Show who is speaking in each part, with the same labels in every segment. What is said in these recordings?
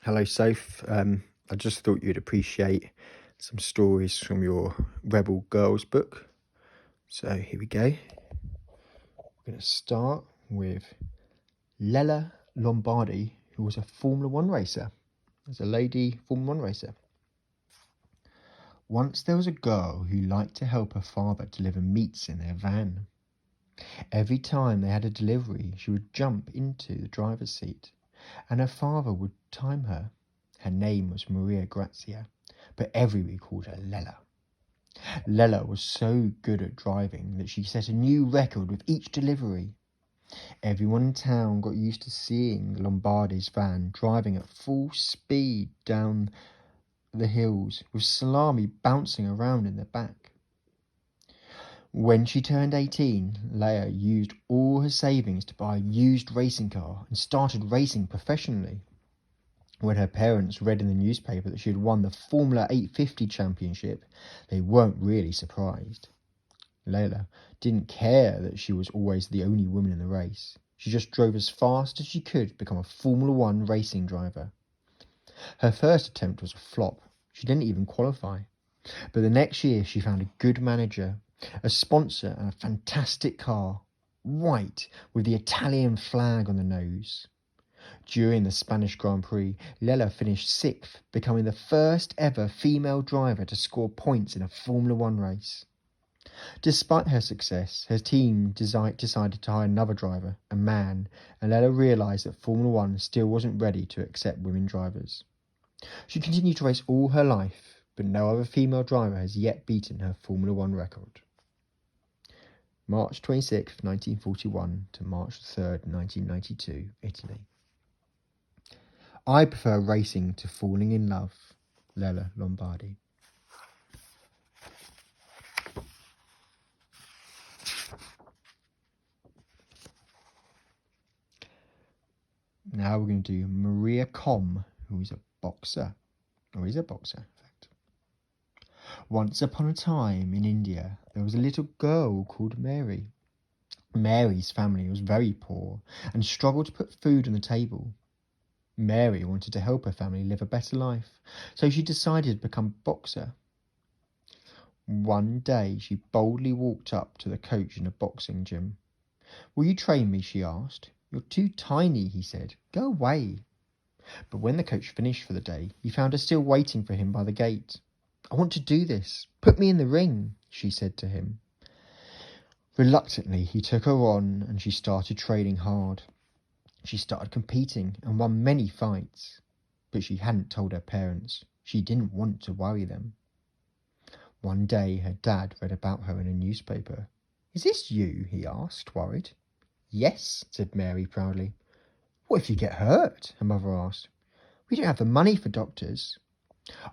Speaker 1: Hello, Soph. I just thought you'd appreciate some stories from your Rebel Girls book. So here we go. We're going to start with Lella Lombardi, who was a Formula One racer. There's a lady Formula One racer. Once there was a girl who liked to help her father deliver meats in their van. Every time they had a delivery, she would jump into the driver's seat, and her father would time her. Her name was Maria Grazia, but everybody called her Lella. Lella was so good at driving that she set a new record with each delivery. Everyone in town got used to seeing the Lombardi's van driving at full speed down the hills with salami bouncing around in the back. When she turned 18, Leia used all her savings to buy a used racing car and started racing professionally. When her parents read in the newspaper that she had won the Formula 850 championship, they weren't really surprised. Layla didn't care that she was always the only woman in the race. She just drove as fast as she could to become a Formula One racing driver. Her first attempt was a flop. She didn't even qualify. But the next year she found a good manager, a sponsor and a fantastic car, white with the Italian flag on the nose. During the Spanish Grand Prix, Lella finished 6th, becoming the first ever female driver to score points in a Formula One race. Despite her success, her team decided to hire another driver, a man, and Lella realised that Formula One still wasn't ready to accept women drivers. She continued to race all her life, but no other female driver has yet beaten her Formula One record. March 26, 1941 to March 3rd, 1992, Italy. I prefer racing to falling in love. Lella Lombardi. Now we're going to do Maria Com, who is a boxer. Or is a boxer, in fact. Once upon a time in India, there was a little girl called Mary. Mary's family was very poor and struggled to put food on the table. Mary wanted to help her family live a better life, so she decided to become a boxer. One day she boldly walked up to the coach in a boxing gym. "Will you train me?" she asked. "You're too tiny," he said. "Go away." But when the coach finished for the day, he found her still waiting for him by the gate. "I want to do this. Put me in the ring," she said to him. Reluctantly, he took her on and she started training hard. She started competing and won many fights, but she hadn't told her parents. She didn't want to worry them. One day, her dad read about her in a newspaper. "Is this you?" he asked, worried. "Yes," said Mary proudly. "What if you get hurt?" her mother asked. "We don't have the money for doctors."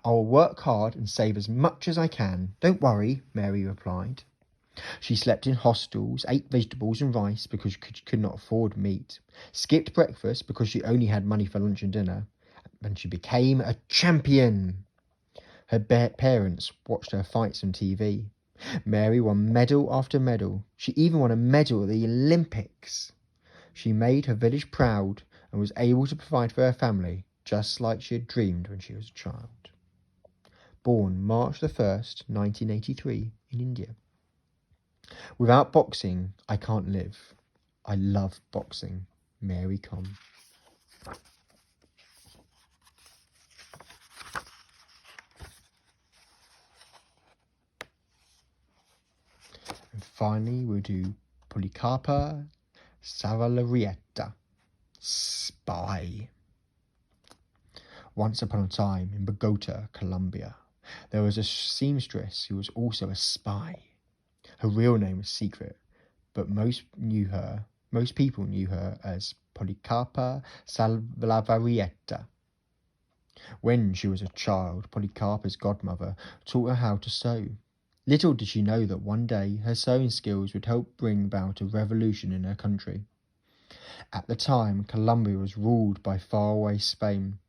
Speaker 1: "I will work hard and save as much as I can. Don't worry," Mary replied. She slept in hostels, ate vegetables and rice because she could not afford meat, skipped breakfast because she only had money for lunch and dinner, and she became a champion. Her parents watched her fights on TV. Mary won medal after medal. She even won a medal at the Olympics. She made her village proud and was able to provide for her family, just like she had dreamed when she was a child. Born March the 1st, 1983, in India. Without boxing, I can't live. I love boxing. Mary Com. And finally, we'll do Policarpa Savalarietta. Spy. Once upon a time in Bogota, Colombia, there was a seamstress who was also a spy. Her real name was secret, but most people knew her as Policarpa Savalarietta. When she was a child, Policarpa's godmother taught her how to sew. Little did she know that one day her sewing skills would help bring about a revolution in her country. At the time, Colombia was ruled by faraway Spain.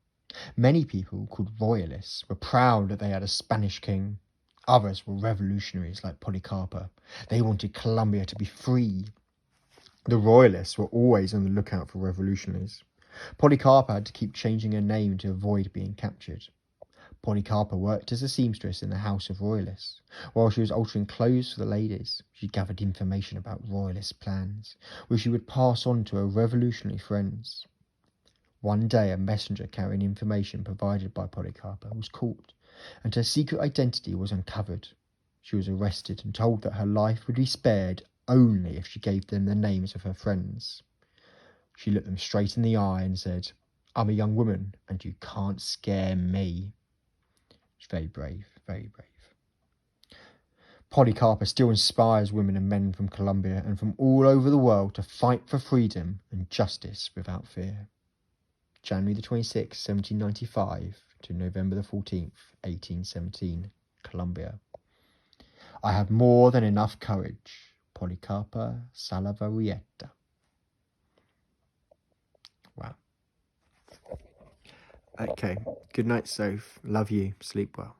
Speaker 1: Many people, called royalists, were proud that they had a Spanish king. Others were revolutionaries like Policarpa. They wanted Colombia to be free. The royalists were always on the lookout for revolutionaries. Polycarpa had to keep changing her name to avoid being captured. Polycarpa worked as a seamstress in the house of royalists. While she was altering clothes for the ladies, she gathered information about royalist plans, which she would pass on to her revolutionary friends. One day, a messenger carrying information provided by Polycarpa was caught, and her secret identity was uncovered. She was arrested and told that her life would be spared only if she gave them the names of her friends. She looked them straight in the eye and said, "I'm a young woman, and you can't scare me." She's very brave, very brave. Polycarpa still inspires women and men from Colombia and from all over the world to fight for freedom and justice without fear. January the 26th, 1795 to November the 14th, 1817, Colombia. I have more than enough courage. Polycarpa Salavarieta. Wow. Okay. Good night, Soph. Love you. Sleep well.